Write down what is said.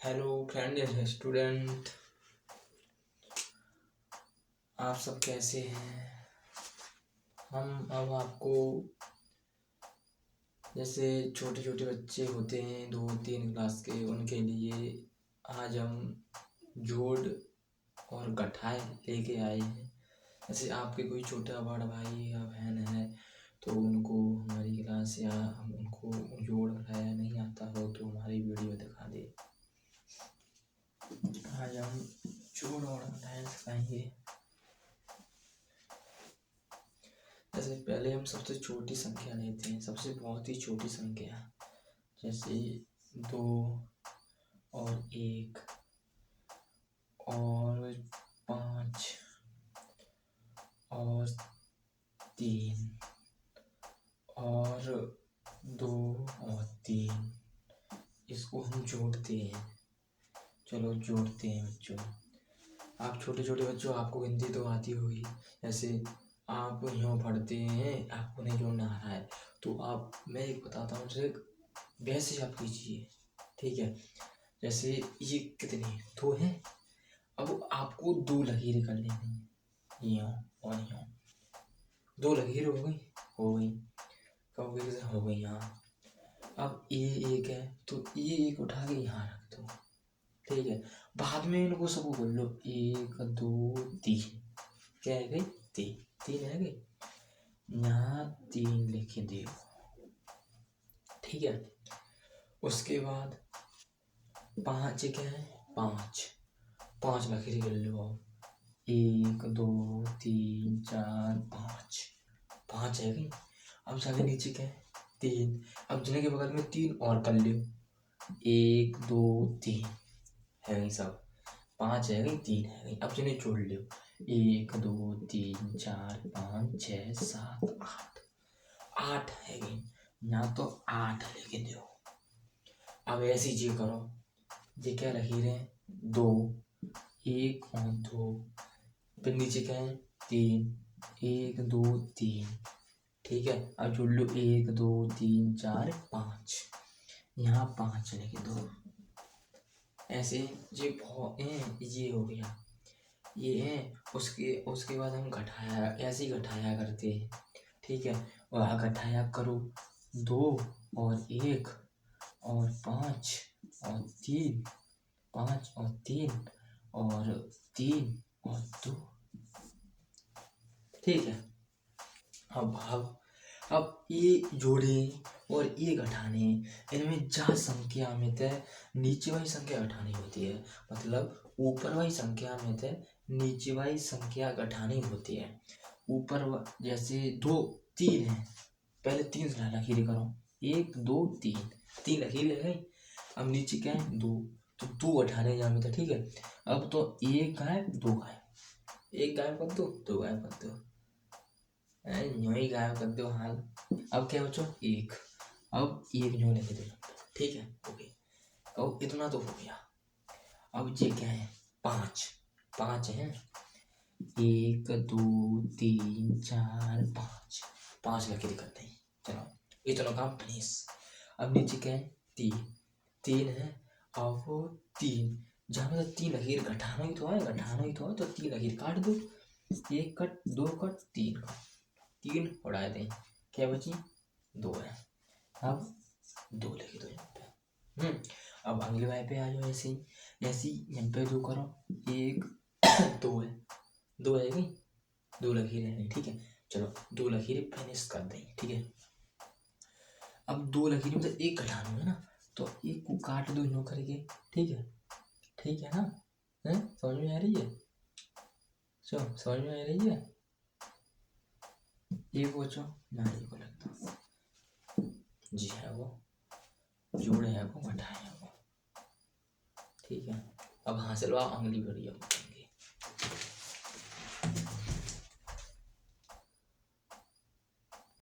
Hello friend and student, आप सब कैसे हैं। हम अब आपको जैसे छोटे छोटे बच्चे होते हैं 2-3 क्लास के, उनके लिए आज हम जोड़ और गठाए लेके आए हैं। जैसे आपके कोई छोटा बड़ा भाई या बहन है तो उनको हमारी क्लास या हम उनको जोड़ घटाया नहीं आता हो तो हमारी वीडियो दिखा दे। आज हम जोड़ और घटाया सिखाएंगे। जैसे पहले हम सबसे छोटी संख्या लेते हैं, सबसे बहुत ही छोटी संख्या, जैसे 2 और 1 और 5 और 3 और 2 और 3, इसको हम जोड़ते हैं। चलो जोड़ते हैं बच्चों। आप छोटे छोटे बच्चों, आपको गिनती तो आती होगी। जैसे आप यूँ पढ़ते हैं, आपको नहीं जोड़ना आ रहा है तो आप, मैं एक बताता हूँ ट्रिक, वैसे आप कीजिए, ठीक है। जैसे ये कितने 2 हैं, अब आपको 2 लकीरें कर लेनी है, यूँ और यूँ। 2 लकीरें हो गई कहोगे जैसे हो गई यहाँ। अब ये 1 है तो ये 1 उठा के यहाँ रख दो, ठीक है। बाद में इनको सबको बोल लो 1 2 3, क्या है गई 3 है गई, यहाँ 3 लिख दो, ठीक है। उसके बाद 5 क्या है, 5 लकीरें कर लो। 1 2 3 4 5 है गई। अब जाके नीचे क्या है 3, अब जिन्हें के बगल में 3 और कर लो, 1 2 3 है गई, सब 5 है गई, 3 है गई। अब जिन्हें जोड़ लो 1 2 3 4 5 6 7 8 है गई, यहाँ तो 8 लिख दो। अब ऐसी चीज करो, ये क्या लकीरें हैं 2 1 और 2, फिर नीचे क्या है 3 1 2 3, ठीक है। अब जोड़ लो 1 2 3 4 5, यहाँ 5 लिख दो। ऐसे ये हो गया, ये है। उसके बाद हम घटाया, ऐसे ही घटाया करते हैं, ठीक है। वह घटाया करो 2 और 1 और 5 और 3, 5 और 3 और 3 और 2, ठीक है। अब ये जोड़े और ये घटाने, इनमें जहाँ संख्या में तय नीचे वाली संख्या घटानी होती है, मतलब ऊपर वाली संख्या में तय नीचे वाली संख्या घटानी होती है। जैसे 2 3 है, पहले 3 से लकीरें करो, 1 2 3 लकीरें है। अब नीचे क्या है 2, तो 2 घटाने जहाँ में था, ठीक है। अब तो 1 गायब 2 गायब, 1 गायब कर दो 2 गायब कर दो, यूं ही गायब कर दो हाल। अब क्या बच्चों 1, अब 1 यूं लिख दो, ठीक है, ओके। अब इतना तो हो गया। अब ये क्या है 5 है, 1 2 3 4 5 लकीरें करते हैं। चलो इतना काम फिनिश। अब नीचे क्या है 3 है, अब 3 जहाँ मतलब 3 लकीर घटाना ही तो है, तो 3 लकीर काट दो, 1 कट 2 कट 3 कट, 3 उड़ा दें, क्या बची 2 है। अब 2 लिख दो यहाँ पे। अब अगले वाले पे आ जाओ, ऐसे ही यहाँ पे 2 करो, 1 2 है, 2 है गई, 2 लकीरें हैं, ठीक है। चलो 2 लकीरें फिनिश कर दें, ठीक है। अब 2 लकीरें मतलब 1 घटाना है ना, तो 1 को काट दो यूँ करके, ठीक है ना, है समझ में आ रही है, चलो समझ में आ रही है। ये बच्चों ना ये को लगता जी है, वो जोड़े है, वो घटाए है वो, ठीक है। अब हासिल हुआ अगली वीडियो।